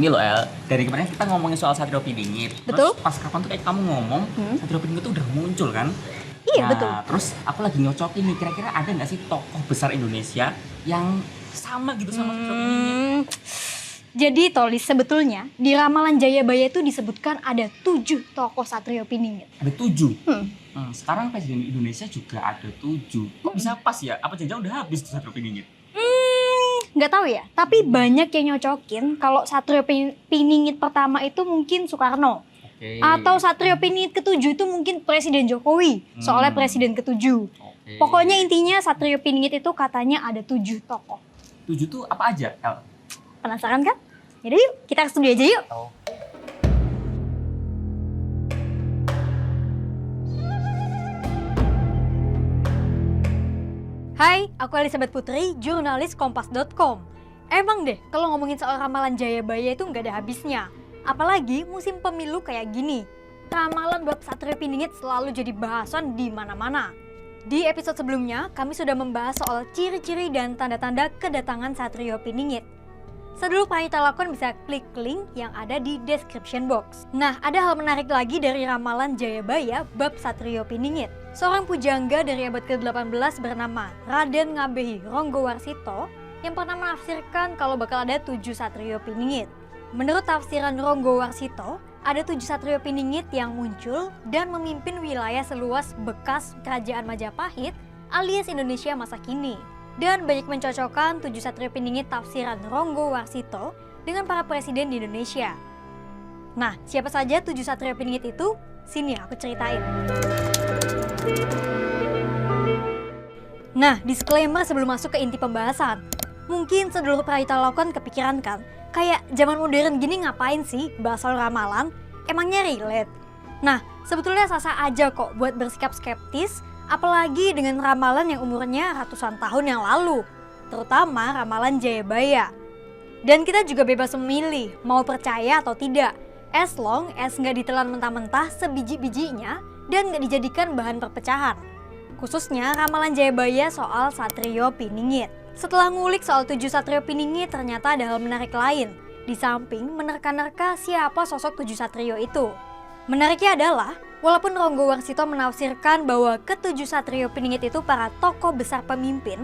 Gini loh El, dari kemarin kita ngomongin soal Satrio Piningit. Betul. Terus pas kapan tuh kayak kamu ngomong Satrio Piningit tuh udah muncul kan? Iya, Nah, betul. Terus aku lagi nyocokin nih, kira-kira ada nggak sih tokoh besar Indonesia yang sama gitu sama Satrio Piningit? Jadi Tolis, sebetulnya di Ramalan Jayabaya itu disebutkan ada 7 tokoh Satrio Piningit. Ada 7. Sekarang Presiden Indonesia juga ada 7. Kok bisa pas ya? Apa jangan udah habis tuh Satrio Piningit? Nggak tahu ya, tapi banyak yang nyocokin kalau Satrio Piningit pertama itu mungkin Soekarno. Oke. Atau Satrio Piningit ke-7 itu mungkin Presiden Jokowi, soalnya Presiden ke-7. Oke. Pokoknya intinya Satrio Piningit itu katanya ada 7 tokoh. 7 tuh apa aja, El? Penasaran kan? Jadi yuk, kita ke studio aja yuk. Hai, aku Elizabeth Putri, jurnalis Kompas.com. Emang deh, kalau ngomongin soal Ramalan Jayabaya itu nggak ada habisnya. Apalagi musim pemilu kayak gini. Ramalan bab Satrio Piningit selalu jadi bahasan di mana-mana. Di episode sebelumnya, kami sudah membahas soal ciri-ciri dan tanda-tanda kedatangan Satrio Piningit. Sebelum kita lakukan bisa klik link yang ada di description box. Nah, ada hal menarik lagi dari Ramalan Jayabaya bab Satrio Piningit. Seorang pujangga dari abad ke-18 bernama Raden Ngabehi Ronggowarsito yang pernah menafsirkan kalau bakal ada 7 Satrio Piningit. Menurut tafsiran Ronggowarsito, ada 7 Satrio Piningit yang muncul dan memimpin wilayah seluas bekas Kerajaan Majapahit alias Indonesia masa kini. Dan banyak mencocokkan 7 Satrio Piningit tafsiran Ronggowarsito dengan para presiden di Indonesia. Nah, siapa saja 7 Satrio Piningit itu? Sini aku ceritain. Nah, disclaimer sebelum masuk ke inti pembahasan. Mungkin seluruh kita lakukan kepikiran kan, kayak zaman modern gini ngapain sih bahas soal ramalan? Emangnya relate? Nah, sebetulnya sah-sah aja kok buat bersikap skeptis, apalagi dengan ramalan yang umurnya ratusan tahun yang lalu, terutama Ramalan Jayabaya. Dan kita juga bebas memilih mau percaya atau tidak, as long as nggak ditelan mentah-mentah sebiji-bijinya dan nggak dijadikan bahan perpecahan. Khususnya Ramalan Jayabaya soal Satrio Piningit. Setelah ngulik soal 7 Satrio Piningit, ternyata ada hal menarik lain. Di samping menerka-nerka siapa sosok 7 Satrio itu. Menariknya adalah, walaupun Ronggowarsito menafsirkan bahwa ke-7 Satrio Piningit itu para tokoh besar pemimpin,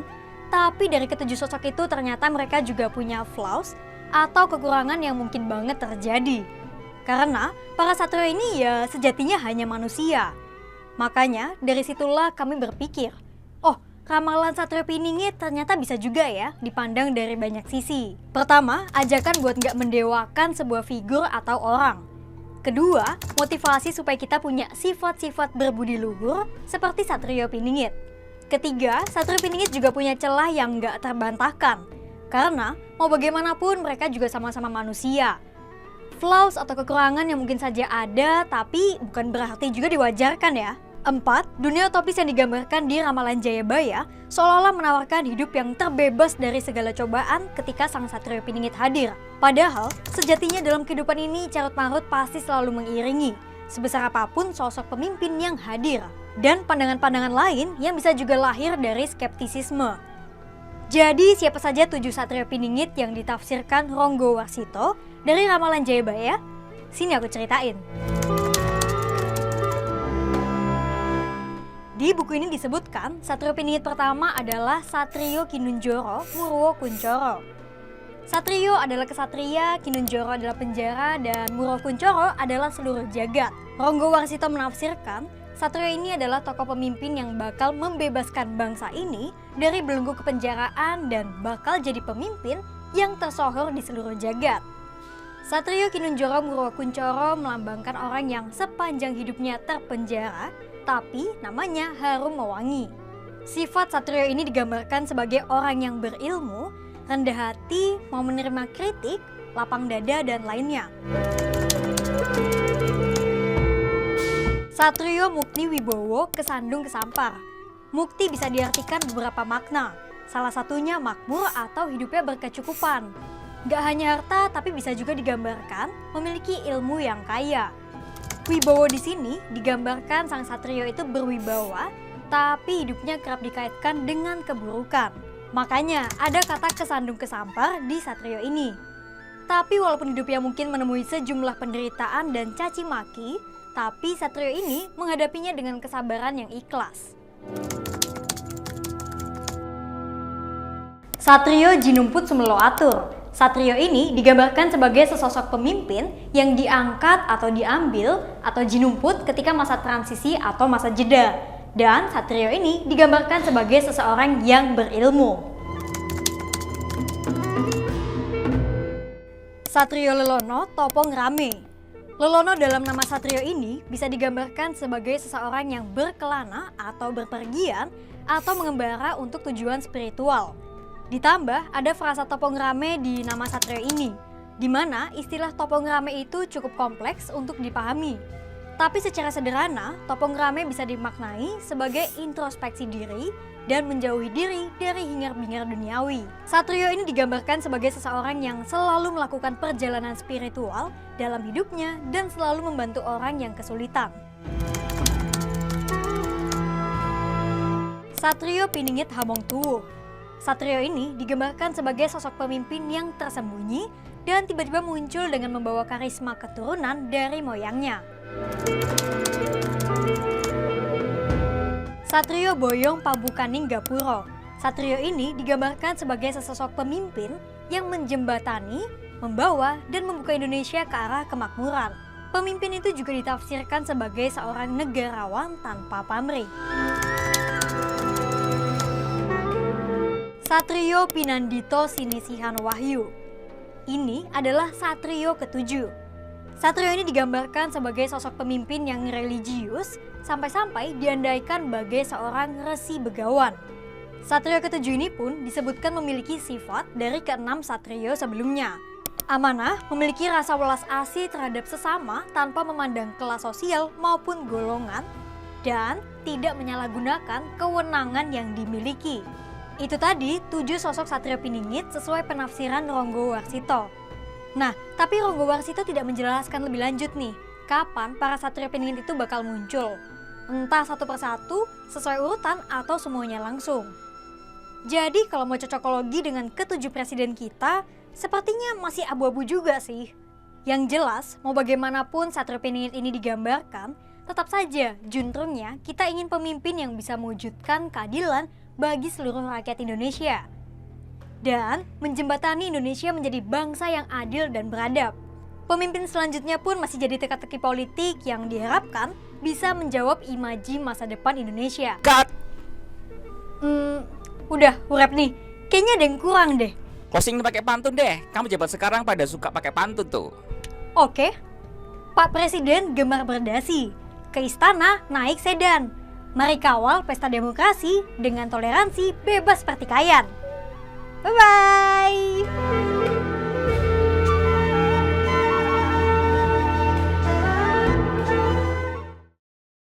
tapi dari ke-7 sosok itu ternyata mereka juga punya flaws atau kekurangan yang mungkin banget terjadi. Karena para Satrio ini ya sejatinya hanya manusia. Makanya dari situlah kami berpikir, Ramalan Satrio Piningit ternyata bisa juga ya dipandang dari banyak sisi. Pertama, ajakan buat nggak mendewakan sebuah figur atau orang. Kedua, motivasi supaya kita punya sifat-sifat berbudi luhur seperti Satrio Piningit. Ketiga, Satrio Piningit juga punya celah yang nggak terbantahkan. Karena mau bagaimanapun mereka juga sama-sama manusia. Flaws atau kekurangan yang mungkin saja ada, tapi bukan berarti juga diwajarkan ya. 4. Dunia utopis yang digambarkan di Ramalan Jayabaya seolah-olah menawarkan hidup yang terbebas dari segala cobaan ketika sang Satrio Piningit hadir. Padahal, sejatinya dalam kehidupan ini carut-marut pasti selalu mengiringi, sebesar apapun sosok pemimpin yang hadir. Dan pandangan-pandangan lain yang bisa juga lahir dari skeptisisme. Jadi, siapa saja 7 Satrio Piningit yang ditafsirkan Ronggowarsito dari Ramalan Jayabaya? Sini aku ceritain. Di buku ini disebutkan, Satrio Piningit pertama adalah Satrio Kinunjoro Murwokuncoro. Satrio adalah kesatria, Kinunjoro adalah penjara, dan Murwokuncoro adalah seluruh jagat. Ronggowarsito menafsirkan, Satrio ini adalah tokoh pemimpin yang bakal membebaskan bangsa ini dari belenggu kepenjaraan dan bakal jadi pemimpin yang tersohor di seluruh jagat. Satrio Kinunjoro Murwokuncoro melambangkan orang yang sepanjang hidupnya terpenjara, tapi namanya harum mewangi. Sifat Satrio ini digambarkan sebagai orang yang berilmu, rendah hati, mau menerima kritik, lapang dada, dan lainnya. Satrio Mukti Wibowo Kesandung Kesampar. Mukti bisa diartikan beberapa makna, salah satunya makmur atau hidupnya berkecukupan. Gak hanya harta, tapi bisa juga digambarkan memiliki ilmu yang kaya. Wibowo di sini digambarkan sang Satrio itu berwibawa, tapi hidupnya kerap dikaitkan dengan keburukan. Makanya ada kata kesandung kesampar di Satrio ini. Tapi walaupun hidupnya mungkin menemui sejumlah penderitaan dan caci maki, tapi Satrio ini menghadapinya dengan kesabaran yang ikhlas. Satrio Jinumput Sumelo Atur. Satrio ini digambarkan sebagai sesosok pemimpin yang diangkat atau diambil atau jinumput ketika masa transisi atau masa jeda. Dan Satrio ini digambarkan sebagai seseorang yang berilmu. Satrio Lelono Topong Rame. Lelono dalam nama Satrio ini bisa digambarkan sebagai seseorang yang berkelana atau berpergian atau mengembara untuk tujuan spiritual. Ditambah ada frasa topong rame di nama Satrio ini, di mana istilah topong rame itu cukup kompleks untuk dipahami. Tapi secara sederhana, topong rame bisa dimaknai sebagai introspeksi diri dan menjauhi diri dari hingar-bingar duniawi. Satrio ini digambarkan sebagai seseorang yang selalu melakukan perjalanan spiritual dalam hidupnya dan selalu membantu orang yang kesulitan. Satrio Piningit Hamongtuwuh. Satrio ini digambarkan sebagai sosok pemimpin yang tersembunyi dan tiba-tiba muncul dengan membawa karisma keturunan dari moyangnya. Satrio Boyong Pabukaning Gapuro. Satrio ini digambarkan sebagai sesosok pemimpin yang menjembatani, membawa, dan membuka Indonesia ke arah kemakmuran. Pemimpin itu juga ditafsirkan sebagai seorang negarawan tanpa pamrih. Satrio Pinandito Sinisihan Wahyu. Ini adalah Satrio ketujuh. Satrio ini digambarkan sebagai sosok pemimpin yang religius sampai-sampai diandaikan sebagai seorang resi begawan. Satrio ketujuh ini pun disebutkan memiliki sifat dari keenam Satrio sebelumnya. Amanah, memiliki rasa welas asih terhadap sesama tanpa memandang kelas sosial maupun golongan, dan tidak menyalahgunakan kewenangan yang dimiliki. Itu tadi 7 sosok Satrio Piningit sesuai penafsiran Ronggo Warsito. Nah, tapi Ronggo Warsito tidak menjelaskan lebih lanjut nih, kapan para Satrio Piningit itu bakal muncul. Entah satu persatu, sesuai urutan, atau semuanya langsung. Jadi kalau mau cocokologi dengan ketujuh presiden kita, sepertinya masih abu-abu juga sih. Yang jelas, mau bagaimanapun Satrio Piningit ini digambarkan, tetap saja juntrungnya kita ingin pemimpin yang bisa mewujudkan keadilan bagi seluruh rakyat Indonesia dan menjembatani Indonesia menjadi bangsa yang adil dan beradab. Pemimpin selanjutnya pun masih jadi teka-teki politik yang diharapkan bisa menjawab imaji masa depan Indonesia. Cut! Udah, urep nih. Kayaknya ada yang kurang deh. Closing pakai pantun deh. Kamu jabat sekarang pada suka pakai pantun tuh. Oke. Pak Presiden gemar berdasi, ke istana naik sedan. Mari kawal pesta demokrasi dengan toleransi bebas pertikaian. Bye-bye.